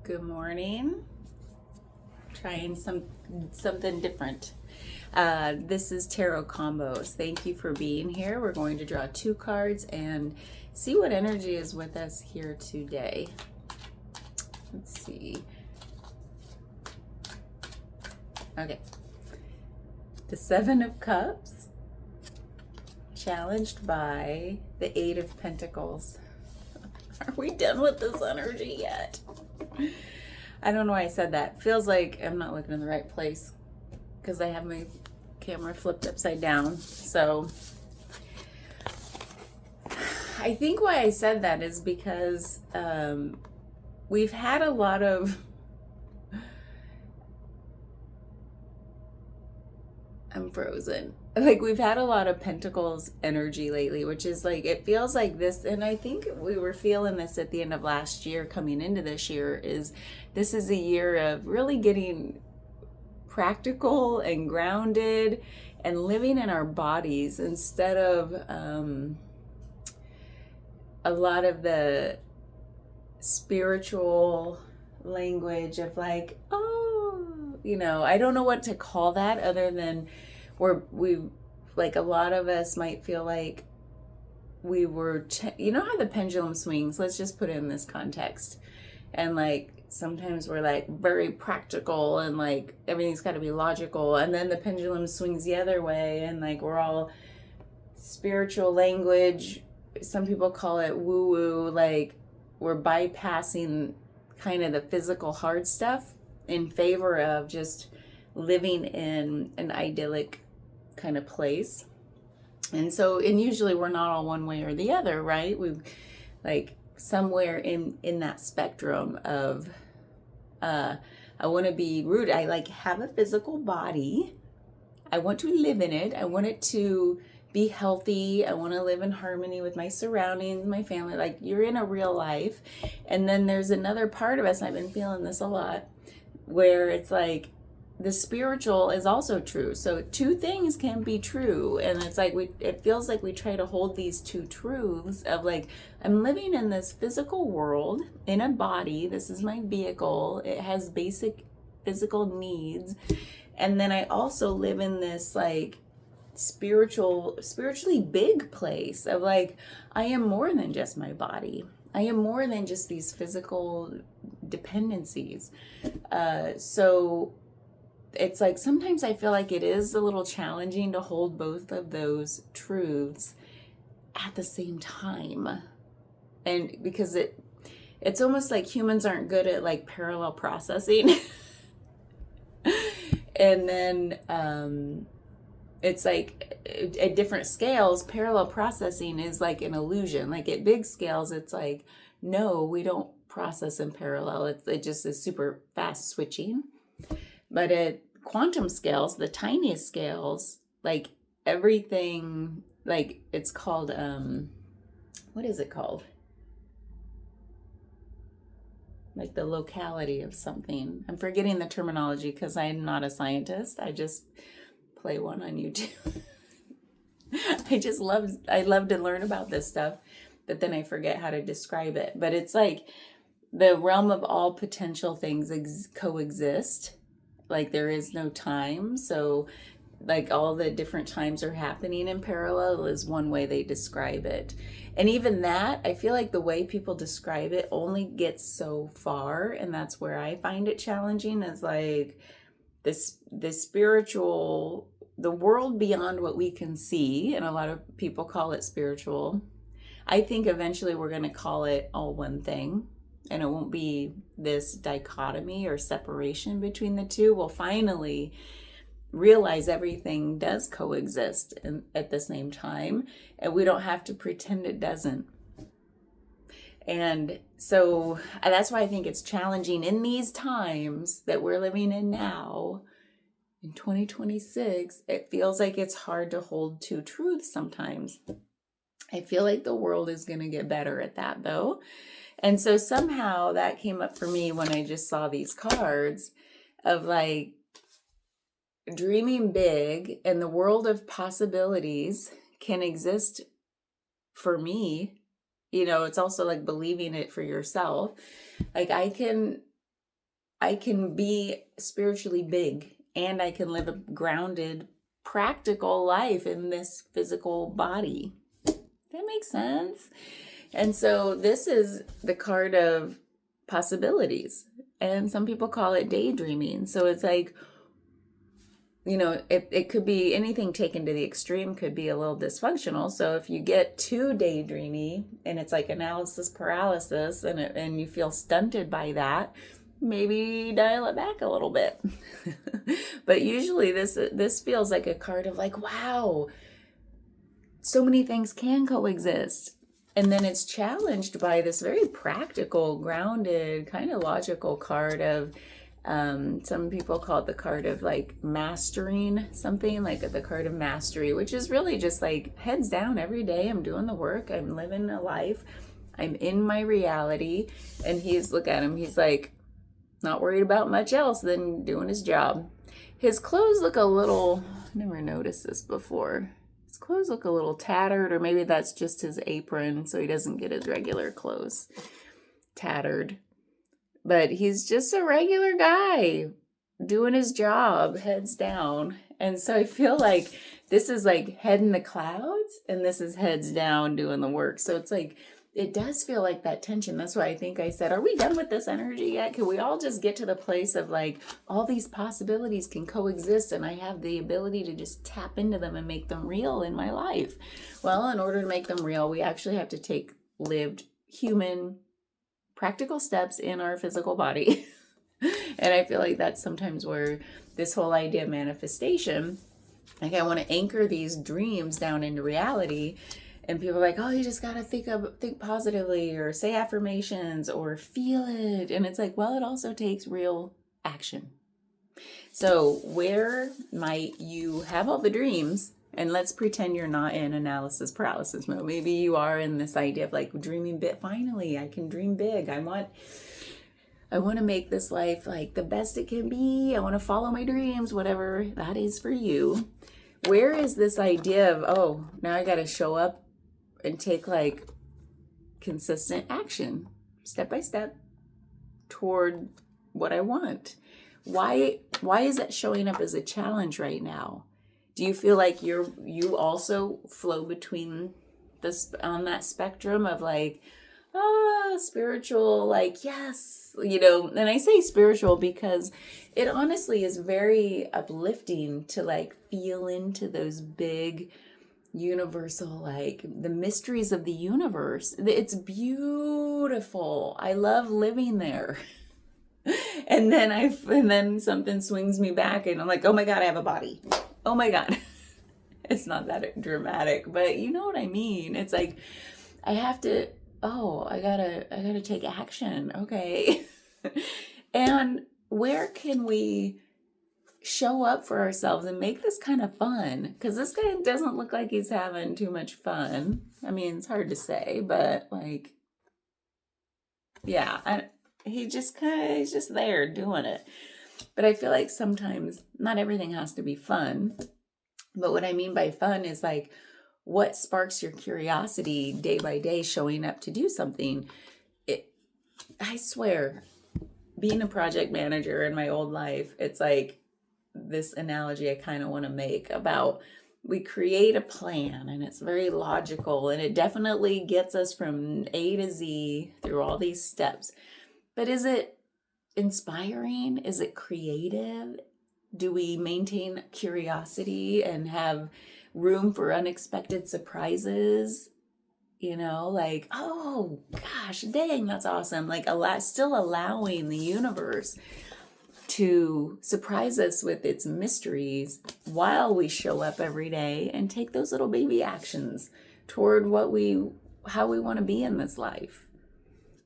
Good morning. Trying something different. This is Tarot Combos. Thank you for being here. We're going to draw 2 cards and see what energy is with us here today. Let's see. Okay. The 7 of Cups, challenged by the 8 of Pentacles. Are we done with this energy yet? I don't know why I said that. Feels like I'm not looking in the right place because I have my camera flipped upside down. So I think why I said that is because we've had a lot of I'm frozen. Like, we've had a lot of Pentacles energy lately, which is like, it feels like this, and I think we were feeling this at the end of last year coming into this year, is this is a year of really getting practical and grounded and living in our bodies instead of a lot of the spiritual language of like, oh, I don't know what to call that other than we like, a lot of us might feel like we were, you know how the pendulum swings, let's just put it in this context. And like, sometimes we're like very practical and like everything's got to be logical. And then the pendulum swings the other way and like we're all spiritual language. Some people call it woo woo. Like, we're bypassing kind of the physical hard stuff in favor of just living in an idyllic kind of place. And so, and usually we're not all one way or the other, right? We like somewhere in that spectrum of I want to be rooted. I like have a physical body. I want to live in it. I want it to be healthy. I want to live in harmony with my surroundings, my family. Like, you're in a real life. And then there's another part of us, and I've been feeling this a lot, where it's like the spiritual is also true. So 2 things can be true. And it's like it feels like we try to hold these 2 truths of like, I'm living in this physical world in a body. This is my vehicle. It has basic physical needs. And then I also live in this like spiritually big place of like, I am more than just my body. I am more than just these physical dependencies. So it's like, sometimes I feel like it is a little challenging to hold both of those truths at the same time. And because it's almost like humans aren't good at like parallel processing. And then it's like at different scales, parallel processing is like an illusion. Like at big scales, it's like, no, we don't process in parallel. It just is super fast switching. But at quantum scales, the tiniest scales, like everything, like it's called, what is it called? Like the locality of something. I'm forgetting the terminology because I'm not a scientist. I just play one on YouTube. I love to learn about this stuff, but then I forget how to describe it. But it's like the realm of all potential things coexist. Like, there is no time. So like all the different times are happening in parallel is one way they describe it. And even that, I feel like the way people describe it only gets so far. And that's where I find it challenging, is like this spiritual, the world beyond what we can see. And a lot of people call it spiritual. I think eventually we're going to call it all one thing. And it won't be this dichotomy or separation between the two. We'll finally realize everything does coexist at the same time, and we don't have to pretend it doesn't. And so that's why I think it's challenging in these times that we're living in now, in 2026. It feels like it's hard to hold 2 truths sometimes. I feel like the world is going to get better at that, though. And so somehow that came up for me when I just saw these cards of like dreaming big, and the world of possibilities can exist for me. It's also like believing it for yourself. Like, I can I can be spiritually big and I can live a grounded, practical life in this physical body. That makes sense. And so this is the card of possibilities. And some people call it daydreaming. So it's like, you know, it could be anything taken to the extreme could be a little dysfunctional. So if you get too daydreamy and it's like analysis paralysis and you feel stunted by that, maybe dial it back a little bit. But usually this feels like a card of like, wow, so many things can coexist. And then it's challenged by this very practical, grounded, kind of logical card of some people call it the card of like mastering something, like the card of mastery, which is really just like heads down every day. I'm doing the work. I'm living a life. I'm in my reality. And look at him. He's like not worried about much else than doing his job. His clothes look a little, I never noticed this before. His clothes look a little tattered, or maybe that's just his apron, so he doesn't get his regular clothes tattered. But he's just a regular guy doing his job, heads down. And so I feel like this is like head in the clouds and this is heads down doing the work. So it's like, it does feel like that tension. That's why I think I said, are we done with this energy yet? Can we all just get to the place of like, all these possibilities can coexist and I have the ability to just tap into them and make them real in my life? Well, in order to make them real, we actually have to take lived human practical steps in our physical body. And I feel like that's sometimes where this whole idea of manifestation, like I want to anchor these dreams down into reality. And people are like, oh, you just got to think positively or say affirmations or feel it. And it's like, well, it also takes real action. So where might you have all the dreams? And let's pretend you're not in analysis paralysis mode. Maybe you are in this idea of like dreaming big. Finally, I can dream big. I want to make this life like the best it can be. I want to follow my dreams, whatever that is for you. Where is this idea of, oh, now I got to show up and take like consistent action, step by step, toward what I want? Why is that showing up as a challenge right now? Do you feel like you also flow between this on that spectrum of like, spiritual, like, yes, you know, and I say spiritual because it honestly is very uplifting to like feel into those big universal, like the mysteries of the universe. It's beautiful. I love living there. And then something swings me back and I'm like, oh my God, I have a body. Oh my God. It's not that dramatic, but you know what I mean? It's like, I gotta take action. Okay. And where can we show up for ourselves and make this kind of fun? Because this guy doesn't look like he's having too much fun. I mean, it's hard to say, but like, yeah, he's just there doing it. But I feel like sometimes not everything has to be fun. But what I mean by fun is like, what sparks your curiosity day by day showing up to do something? I swear, being a project manager in my old life, it's like this analogy I kind of want to make about we create a plan and it's very logical and it definitely gets us from A to Z through all these steps. But is it inspiring? Is it creative? Do we maintain curiosity and have room for unexpected surprises? You know, like, oh gosh, dang, that's awesome. Like still allowing the universe to surprise us with its mysteries while we show up every day and take those little baby actions toward how we want to be in this life.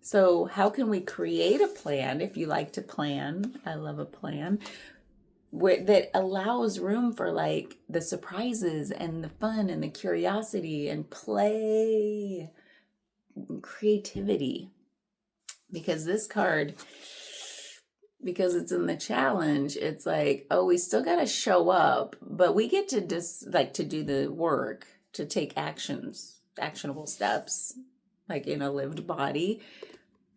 So how can we create a plan, if you like to plan? I love a plan that allows room for like the surprises and the fun and the curiosity and play and creativity. Because this card, because it's in the challenge, it's like, oh, we still got to show up, but we get to just like to do the work, to take actionable steps, like in a lived body.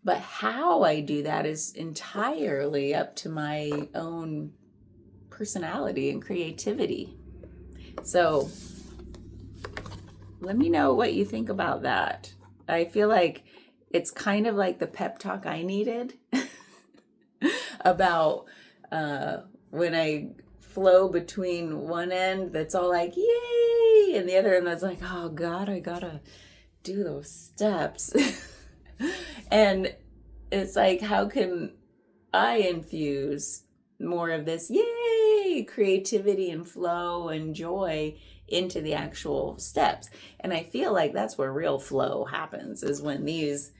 But how I do that is entirely up to my own personality and creativity. So let me know what you think about that. I feel like it's kind of like the pep talk I needed about when I flow between one end that's all like, yay, and the other end that's like, oh God, I gotta do those steps. And it's like, how can I infuse more of this, yay, creativity and flow and joy into the actual steps? And I feel like that's where real flow happens, is when these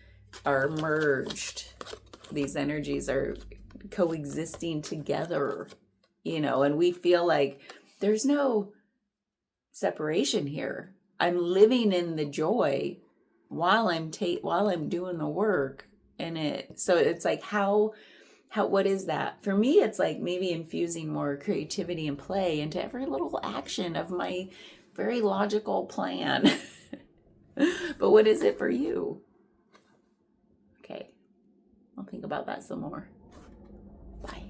are merged. These energies are coexisting together, and we feel like there's no separation here. I'm living in the joy while I'm doing the work. And so it's like, how what is that? For me, it's like maybe infusing more creativity and play into every little action of my very logical plan. But what is it for you? Okay, I'll think about that some more. Bye.